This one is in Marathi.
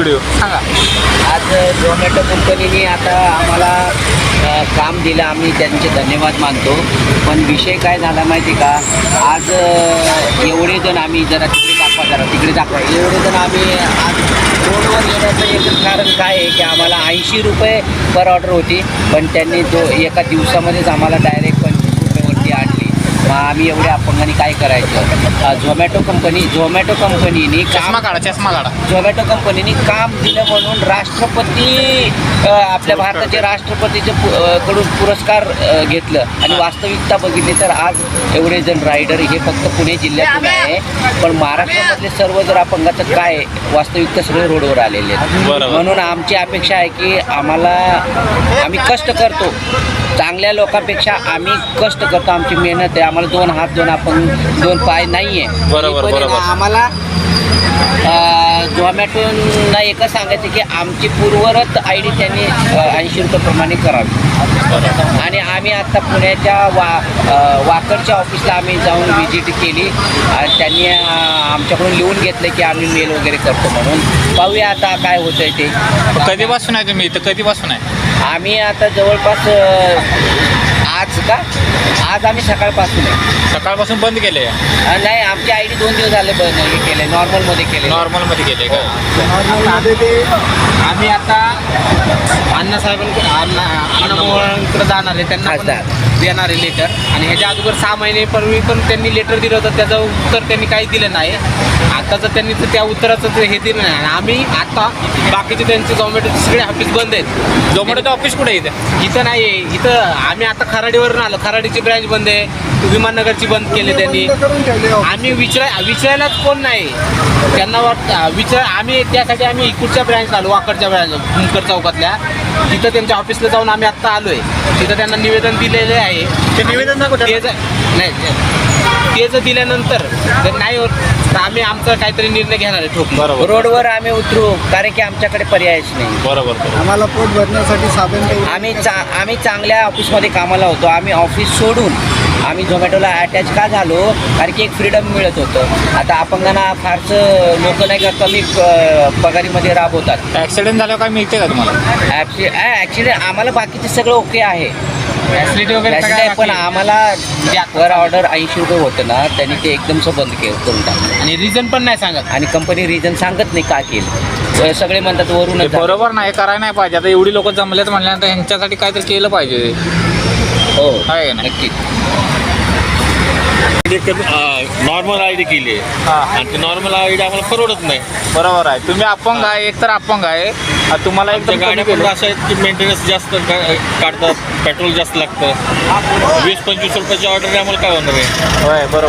व्हिडिओ सांगा. आज झोमॅटो कंपनीने आता आम्हाला काम दिलं, आम्ही त्यांचे धन्यवाद मानतो. पण विषय काय झाला माहिती का, आज एवढे जण आम्ही जरा तिकडे दाखवा एवढे जण आम्ही आज रोडवर येण्याचं एक कारण काय आहे की आम्हाला 80 रुपये पर ऑर्डर होती, पण त्यांनी एका दिवसामध्येच आम्हाला डायरेक्ट 25 रुपयेवरती आणली. मग आम्ही एवढ्या अपंगाने काय करायचं. झोमॅटो कंपनीने चष्मा काढा. झोमॅटो कंपनीने काम दिलं म्हणून राष्ट्रपती आपल्या भारताचे राष्ट्रपतीचे कडून पुरस्कार घेतलं आणि वास्तविकता बघितली तर आज एवढे जण रायडर हे फक्त पुणे जिल्ह्यातून आहे, पण महाराष्ट्रामधले सर्व जर अपंगाचं काय वास्तविकता सगळे रोडवर आलेले आहेत. म्हणून आमची अपेक्षा आहे की आम्ही कष्ट करतो, चांगल्या लोकांपेक्षा आम्ही कष्ट करतो, आमची मेहनत आहे. आम्हाला 2 हात 2 अपंग 2 पाय नाही आहे. बरोबर. आम्हाला झोमॅटोना एकच सांगायचं की आमची पूर्वरत ID त्यांनी 80 रुपयाप्रमाणे करावी. आणि आम्ही आत्ता पुण्याच्या वाकडच्या ऑफिसला आम्ही जाऊन व्हिजिट केली. त्यांनी आमच्याकडून लिहून घेतलं की आम्ही मेल वगैरे करतो म्हणून. पाहूया आता काय होतं आहे ते. कधीपासून आहे तुम्ही इथं? कधीपासून आहे? आम्ही आता जवळपास आज आम्ही सकाळपासून आहे. सकाळपासून बंद केले? नाही, आमची ID 2 दिवस झाले बंद केले, नॉर्मलमध्ये केले. नॉर्मलमध्ये केले का? आम्ही आता अण्णासाहेबांकडे जाणार आहे, त्यांना देणार आहे लेटर. आणि ह्याच्या अगोदर 6 महिन्यापूर्वी पण त्यांनी लेटर दिलं होतं, त्याचं उत्तर त्यांनी काही दिलं नाही. आताचं त्यांनी त्या उत्तराचं हे दिलं नाही. आणि आम्ही आता बाकीचे त्यांचे झोमॅटोचे सगळे ऑफिस बंद आहेत. झोमॅटोचं ऑफिस कुठे आहे इथं नाही आहे. इथं आम्ही आता खराडीवरून आलो, खराडीची ब्रँच बंद आहे, विमाननगरची बंद केली त्यांनी. आम्ही विचारायलाच कोण नाही त्यांना आम्ही त्यासाठी आम्ही इकडच्या ब्रँच आलो, वाकडच्या ब्रँच भूमकर चौकातल्या. तिथं त्यांच्या ऑफिसला जाऊन आम्ही आत्ता आलो आहे. तिथं त्यांना निवेदन दिलेलं आहे. ते निवेदन नाही ते जर दिल्यानंतर जर नाही होत तर आम्ही आमचा काहीतरी निर्णय घेणार आहे ठोक. बरोबर. रोडवर आम्ही उतरू, कारण की आमच्याकडे पर्यायच नाही. बरोबर. आम्हाला पोट भरण्यासाठी साधन आम्ही चांगल्या ऑफिसमध्ये कामाला होतो. आम्ही ऑफिस सोडून आम्ही झोमॅटोला अटॅच का झालो, कारण की एक फ्रीडम मिळत होतं. आता अपंगांना फारसं लोक नाही का कमी पगारीमध्ये राबवतात. ॲक्सिडेंट झाल्यावर काय मिळते का तुम्हाला? ॲक्च्युली आम्हाला बाकीचे सगळं ओके आहे, फॅसिलिटी वगैरे सगळ्या पण आम्हाला पर ऑर्डर 80 रुपये होतं ना, त्यांनी ते एकदमच बंद करून टाकलं. आणि रिझन पण नाही सांगत. आणि कंपनी रिझन सांगत नाही का केलं. सगळे म्हणतात वरून. बरोबर नाही, करायला नाही पाहिजे. आता एवढी लोक जमलेत म्हणल्यानंतर ह्यांच्यासाठी काहीतरी केलं पाहिजे. हो आहे का नाही? नक्कीच. नॉर्मल ID केली आहे आणि ती नॉर्मल ID आम्हाला परवडत नाही. बरोबर आहे. तुम्ही अपंग आहे, एकतर अपंग आहे, तुम्हाला एकदम गाड्या पण असं आहेत की मेंटेनन्स जास्त काढतात, पेट्रोल जास्त लागतं. 20-25 रुपयाची ऑर्डर आम्हाला काय होणार आहे. होय, बरोबर.